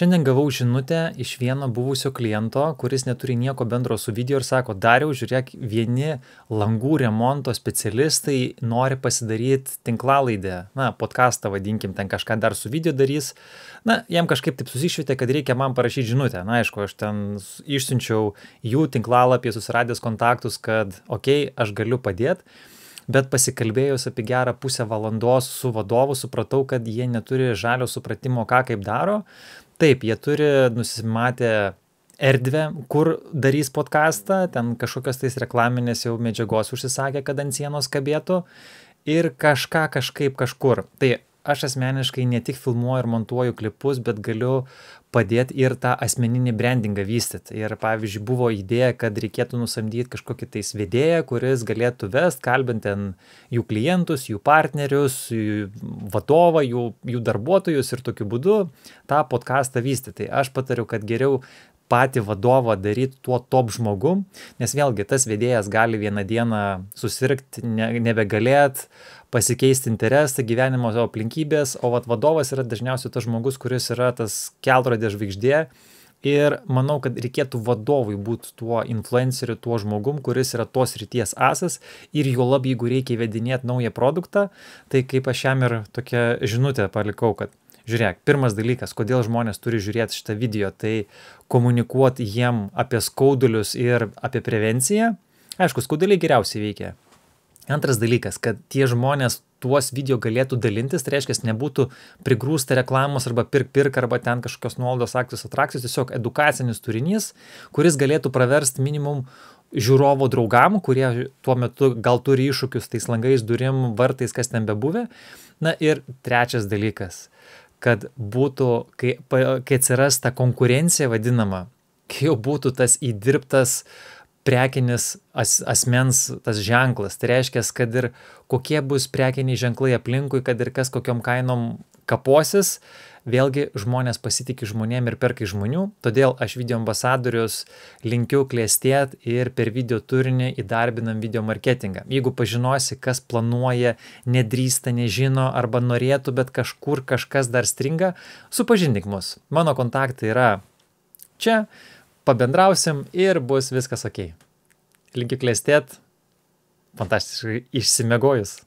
Šiandien gavau žinutę iš vieno buvusio kliento, kuris neturi nieko bendro su video ir sako, Dariau, žiūrėk, vieni langų remonto specialistai nori pasidaryti tinklalaidę, podcastą vadinkim, ten kažką dar su video darys. Jam kažkaip taip susišvietė, kad reikia man parašyti žinutę. Aišku, aš ten išsiunčiau jų tinklalapį, susiradęs kontaktus, kad aš galiu padėti. Bet pasikalbėjus apie gerą pusę valandos su vadovu, supratau, kad jie neturi žalio supratimo, ką kaip daro. Taip, jie turi nusimatę erdvę, kur darys podcastą, ten kažkokios tais reklaminės jau medžiagos užsisakė, kad ant sienos kabėtų ir kažkaip kažkur. Tai aš asmeniškai ne tik filmuoju ir montuoju klipus, bet galiu padėti ir tą asmeninį brandingą vystyti. Ir pavyzdžiui, buvo idėja, kad reikėtų nusamdyti kažkokį tais vedėją, kuris galėtų kalbinti jų klientus, jų partnerius, jų vadovą, jų darbuotojus ir tokiu būdu tą podcastą vystyti. Tai aš patariu, kad geriau patį vadovą daryti tuo top žmogum, nes vėlgi tas vedėjas gali vieną dieną susirgti, nebegalėt, pasikeisti interesą, gyvenimo aplinkybės, o vadovas yra dažniausiai tas žmogus, kuris yra tas kelrodė žvaigždė ir manau, kad reikėtų vadovui būti tuo influenceriu, tuo žmogum, kuris yra tos srities asas ir juolab, jeigu reikia įvedinėti naują produktą, tai kaip aš jam ir tokią žinutę palikau, kad žiūrėk, pirmas dalykas, kodėl žmonės turi žiūrėti šitą video, tai komunikuoti jiem apie skaudulius ir apie prevenciją. Aišku, skauduliai geriausiai veikia. Antras dalykas, kad tie žmonės tuos video galėtų dalintis, tai reiškia, nebūtų prigrūsta reklamos arba pirk arba ten kažkokios nuolaidos akcijos atrakcijos, tiesiog edukacinis turinys, kuris galėtų praversti minimum žiūrovo draugam, kurie tuo metu gal turi iššūkius tais langais, durim, vartais, kas ten bebuvę. Ir trečias dalykas, kad būtų, kai atsiras ta konkurencija vadinama, kai jau būtų tas įdirbtas prekinis asmens tas ženklas. Tai reiškia, kad ir kokie bus prekiniai ženklai aplinkui, kad ir kas kokiom kainom kaposis, vėlgi žmonės pasitikė žmonėm ir perka iš žmonių, todėl aš video ambasadorius linkiu klestėti ir per video turinį įdarbinam video marketingą. Jeigu pažinosi, kas planuoja, nedrįsta, nežino arba norėtų, bet kažkur kažkas dar stringa, supažindink mus. Mano kontaktai yra čia, pabendrausim ir bus viskas ok. Linkiu klestėti, fantastiškai išsimiegojus.